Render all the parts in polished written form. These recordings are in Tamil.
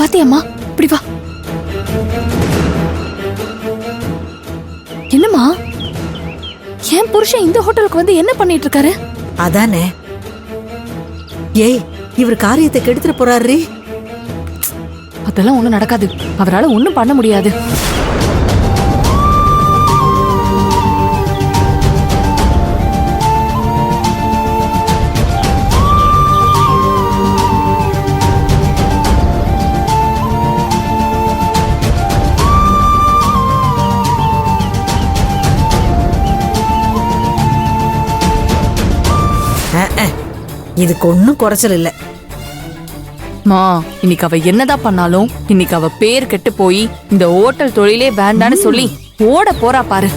பாத்தியம்மா, இப்படி வா. என்னம்மா, என் புருஷன் இந்த ஹோட்டலுக்கு வந்து என்ன பண்ணிட்டு இருக்காரு? அதானே. ஏய், இவர் காரியத்தை கெடுத்துட்டு போறாரு. அதெல்லாம் ஒண்ணும் நடக்காது. அவரால் ஒண்ணும் பண்ண முடியாது. இதுக்கு ஒன்னும் குறைச்சல் இல்ல. மா, இன்னைக்கு அவ என்னதான் பண்ணாலும் இன்னைக்கு அவ பேர் கெட்டு போய் இந்த ஹோட்டல் தொழிலே வேண்டான்னு சொல்லி ஓட போறா பாரு.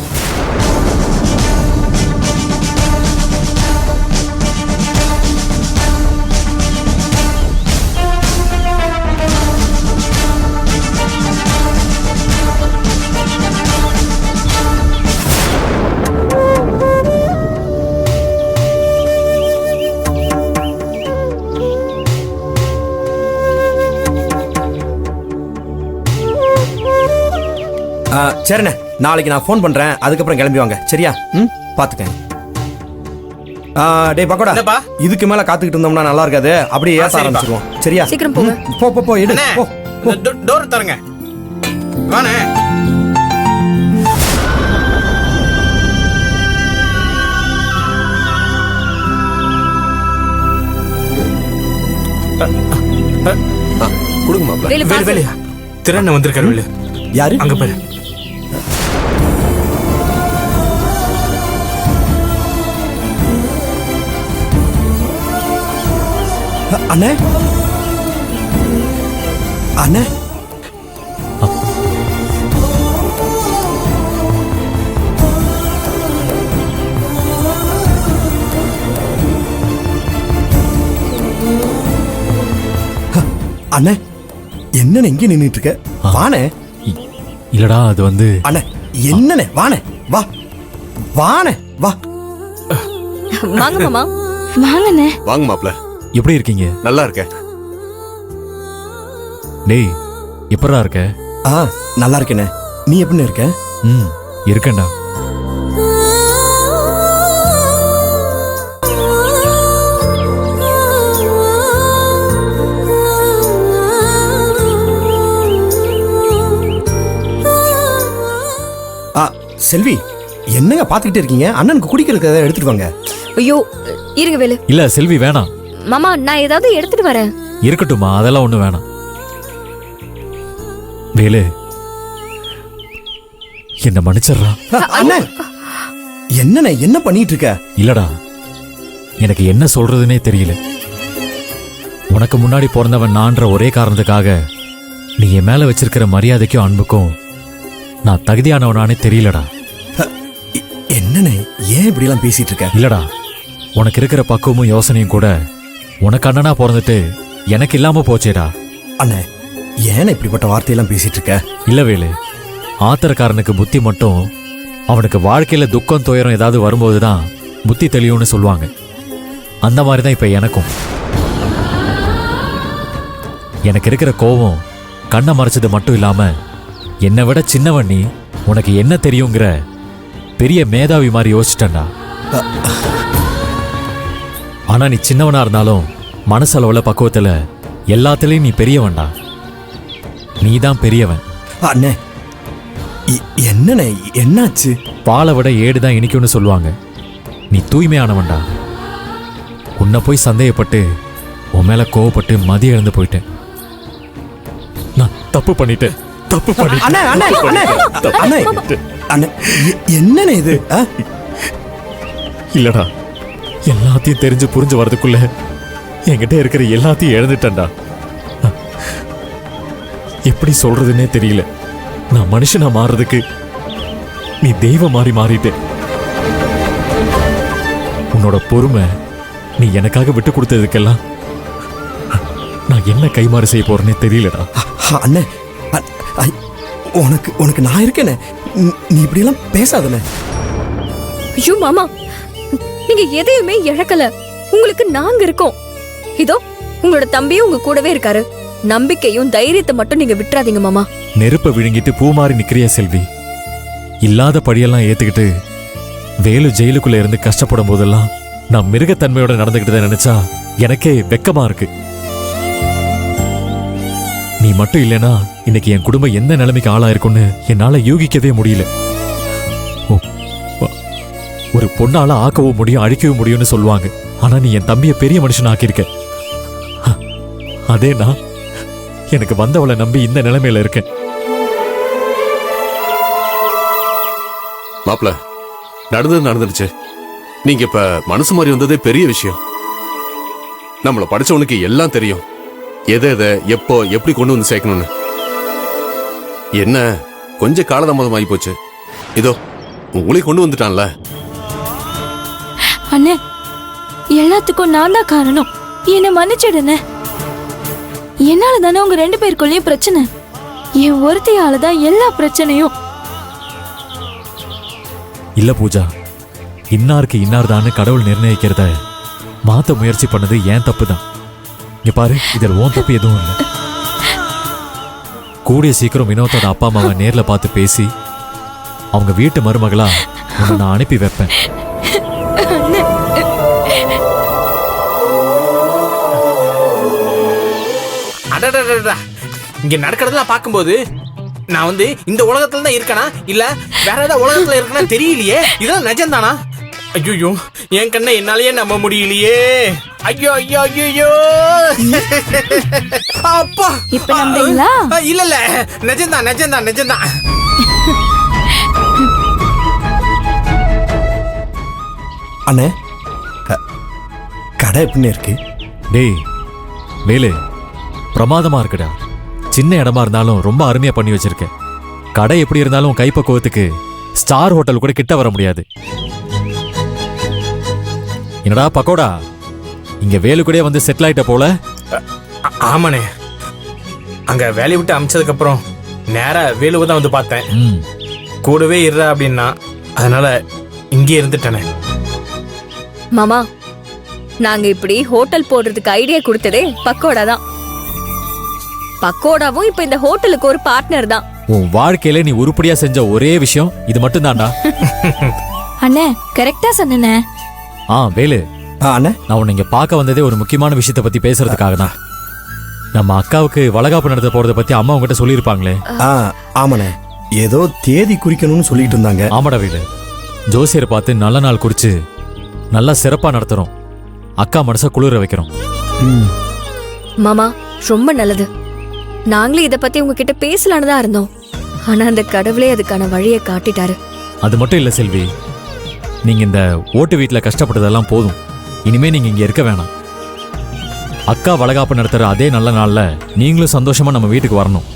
சரிண்ணே, நாளைக்கு நான் ஃபோன் பண்றேன். அதுக்கப்புறம் கிளம்பி வாங்க, சரியா? பாத்துக்கங்க. டேய் பக்கோடா, இதுக்கு மேல காத்துக்கிட்டு இருந்தோம்னா நல்லா இருக்காது. அப்படியே ஏச ஆரம்பிச்சிருவோம், சரியா? சீக்கிரம் போங்க. போ போ போ, எடு. போ, டோர் தரங்க. வாணே. கொடுங்க மாப்ள. வேலு வேலு, திறன வந்திருக்காரு. வேலு யாரு? அங்க பாரு. அண்ணே, அண்ணே, அண்ணே, என்னன்னு எங்க நின்னுட்டு இருக்க? வானே. இல்லடா, அது வந்து அண்ணே, என்னண்ணே? வானே, வா வானே, வா. வாங்க மாமா. வாங்கண்ணே. வாங்க மாப்ள. எப்படி இருக்கீங்க? நல்லா இருக்கேன். டேய், எப்படா இருக்க? நல்லா இருக்கேனே. நீ எப்படி இருக்க? இருக்கேன்டா. செல்வி, என்னங்க பாத்துக்கிட்டே இருக்கீங்க? அண்ணனுக்கு குடிக்கிறதுக்கு ஏதாவது எடுத்துட்டு வாங்க. ஐயோ, இருங்க வேலு. இல்ல செல்வி, வேணாம். மாமா, நான் ஏதாவது எடுத்துட்டு வரேன். இருக்கட்டுமா, அதெல்லாம் ஒண்ணு வேணாம். வேலு, என்ன மன்னிச்சிடுறா. அண்ணே, என்னண்ணே என்ன பண்ணிட்டு இருக்க? இல்லடா, எனக்கு என்ன சொல்றதுன்னே தெரியல. உனக்கு முன்னாடி பிறந்தவன் நான்ற ஒரே காரணத்துக்காக நீ என் மேல வச்சிருக்கிற மரியாதைக்கும் அன்புக்கும் நான் தகுதியானவனானே தெரியலடா. என்னண்ணே, ஏன் இப்படி எல்லாம் பேசிட்டு இருக்க? இல்லடா, உனக்கு இருக்கிற பக்குவமும் யோசனையும் கூட உனக்கு அண்ணனா பிறந்துட்டு எனக்கு இல்லாம போச்சேடா. அண்ணே, ஏன் இப்படிப்பட்ட வார்த்தையெல்லாம் பேசிட்டு இருக்க? இல்ல வேலு, ஆத்திரக்காரனுக்கு புத்தி மட்டும் அவனுக்கு வாழ்க்கையில துக்கம் துயரம் ஏதாவது வரும்போதுதான் புத்தி தெளியும்னு சொல்லுவாங்க. அந்த மாதிரிதான் இப்ப எனக்கும். எனக்கு இருக்கிற கோபம் கண்ணை மறைச்சது மட்டும் இல்லாம என்னை விட சின்னவன் நீ, உனக்கு என்ன தெரியுங்கிற பெரிய மேதாவி மாதிரி யோசிச்சிட்டா. ஆனா நீ சின்னவனா இருந்தாலும் மனசளவுல பக்குவத்துல எல்லாத்துலயும் நீ பெரியவன்டா. நீதான் பெரியவன். அண்ணே, என்னண்ணே என்னாச்சு? பாலை விட ஏடுதான் இனிக்கும்னு சொல்லுவாங்க. நீ தூய்மையானவன்டா. உன்னை போய் சந்தேகப்பட்டு உன் மேல கோவப்பட்டு மதி இழந்து போயிட்டேன். நான் தப்பு பண்ணிட்டேன். தப்பு பண்ணிட்டேன். என்னண்ணே இது? இல்லடா, எல்லாத்தையும் தெரிஞ்சு புரிஞ்சு வரதுக்குள்ள என்கிட்ட இருக்கிற எல்லாத்தையும் இழந்துட்டேன்டா. எப்படி சொல்றதுன்னே தெரியல. நான் மனுஷனா மாறுறதுக்கு நீ தெய்வம் மாறி மாறிட்ட. உன்னோட பொறுமை நீ எனக்காக விட்டு கொடுத்ததுக்கெல்லாம் நான் என்ன கைமாறு செய்ய போறேன்னே தெரியலடா. அண்ணே, உனக்கு உனக்கு நான் இருக்கேனே. நீ இப்படி எல்லாம் பேசாதே. ஐயோ மாமா, நீங்க எதையுமே இழக்கல. உங்களுக்கு நாங்க இருக்கோம். இதோ உங்களோட தம்பியும் உங்க கூடவே இருக்காரு. நம்பிக்கையும் தைரியத்தை மட்டும் நீங்க விட்டுறாதீங்க மாமா. நெருப்பை விழுங்கிட்டு பூ மாறி நிக்கிறியா செல்வி? இல்லாத படியெல்லாம் ஏத்துக்கிட்டு வேலு ஜெயிலுக்குள்ள இருந்து கஷ்டப்படும் போதெல்லாம் நான் மிருகத்தன்மையோட நடந்துகிட்டதை நினைச்சா எனக்கே வெக்கமா இருக்கு. நீ மட்டும் இல்லைனா இன்னைக்கு என் குடும்பம் எந்த நிலைமைக்கு ஆளாயிருக்கும்னு என்னால யூகிக்கவே முடியல. ஒரு பொண்ணால ஆக்கவும் முடியும் அழிக்கவும் முடியும்னு சொல்லுவாங்க. ஆனா நீ என் தம்பிய பெரிய மனுஷன் ஆக்கியிருக்க. அதே நான் எனக்கு வந்தவளை நம்பி இந்த நிலைமையில இருக்கேன். மாப்ள, நடந்தது நடந்துடுச்சு. நீங்க இப்ப மனசு மாதிரி வந்ததே பெரிய விஷயம். நம்மள படிச்சவனுக்கு எல்லாம் தெரியும், எதை எதை எப்போ எப்படி கொண்டு வந்து சேர்க்கணும்னு. என்ன கொஞ்சம் காலதாமதம் ஆகி போச்சு. இதோ உங்களை கொண்டு வந்துட்டான்ல. அண்ணே, எல்லாத்துக்கும் நான் தான் காரணம். என்னை மன்னிச்சிடுனே. என்னால தானே உங்க 2 பேருக்குள்ளேயும் பிரச்சனை. என் ஒருத்தையால தான் எல்லா பிரச்சனையும். இல்ல பூஜா, இன்னாருக்கு இன்னார்தான்னு கடவுள் நிர்ணயிக்கிறத மாத்த முயற்சி பண்ணது ஏன் தப்பு தான். இங்க பாரு, இதில் ஓன் தப்பு எதுவும் இல்லை. கூடிய சீக்கிரம் வினோத்தோட அப்பா அம்மாவை நேர்ல பார்த்து பேசி அவங்க வீட்டு மருமகளா உன்னை நான் அனுப்பி வைப்பேன். அடடடடா, இங்க நடக்கிறதெல்லாம் பார்க்கும்போது நான் வந்து இந்த உலகத்துல தான் இருக்கனா இல்ல வேற ஏதாவது உலகத்துல இருக்கனா தெரியலையே. இதெல்லாம் நிஜம்தானா? ஐயோ, என் கண்ணை என்னாலயே நம்ப முடியலையே. ஐயோ ஐயோ ஐயோ, அப்பா. இப்ப நம்புறீங்களா? இல்ல இல்ல, நிஜம்தான் நிஜம்தான் நிஜம்தான். அண்ணே, கடை எப்படின்னு இருக்கு? டேய் வேலு, பிரமாதமா இருக்குடா. சின்ன இடமா இருந்தாலும் ரொம்ப அருமையா பண்ணி வச்சிருக்கேன். கடை எப்படி இருந்தாலும் கைப்பக்குவத்துக்கு ஸ்டார் ஹோட்டல் கூட கிட்ட வர முடியாது. என்னடா பக்கோடா, இங்க வேலு கூட வந்து செட்டில் ஆயிட்ட போல. ஆமாண்ணே, அங்க வேலையை விட்டு அமிச்சதுக்கு அப்புறம் நேரா வேலுவை தான் வந்து பார்த்தேன். கூடவே இருறா அப்படின்னா அதனால இங்கே இருந்துட்டேனே. மாமா, நாங்க இப்படி ஹோட்டல் போடுறதுக்கு ஐடியா கொடுத்ததே பக்கோடா தான். பக்கோடாவும் இப்ப இந்த ஹோட்டலுக்கு ஒரு பார்ட்னர் தான். உன் வாழ்க்கையில நீ உருப்படியா செஞ்ச ஒரே விஷயம் இது மட்டும் தான்டா. அண்ணே, கரெக்டா சொன்னே. வேலு, அண்ணே, நான் உன்னை இங்க பார்க்க வந்ததே ஒரு முக்கியமான விஷயத்தை பத்தி பேசுறதுக்காக தான். நம்ம அக்காவுக்கு வளகாப்பு நடத்த போறதை பத்தி அம்மா உங்ககிட்ட சொல்லியிருப்பாங்களே. ஆமாண்ணே, ஏதோ தேதி குறிக்கணும்னு சொல்லிட்டு இருந்தாங்க. ஆமாடா வேலு, ஜோசியரை பார்த்து நல்ல நாள் குறிச்சு நல்லா சிறப்பா நடத்துறோம். அக்கா மனச குளிர வைக்கிறோம். மாமா, ரொம்ப நல்லது. நாங்களே இத பத்தி உங்ககிட்ட பேசலான்னு தான் இருந்தோம். ஆனா அந்த கடவுளே அதுக்கான வழியை காட்டிட்டாரு. அது மட்டும் இல்ல செல்வி, நீங்க இந்த ஓட்டு வீட்டுல கஷ்டப்பட்டதெல்லாம் போதும். இனிமே நீங்க இங்க இருக்க வேணாம். அக்கா வளகாப்பு நடத்துற அதே நல்ல நாள்ல நீங்களும் சந்தோஷமா நம்ம வீட்டுக்கு வரணும்.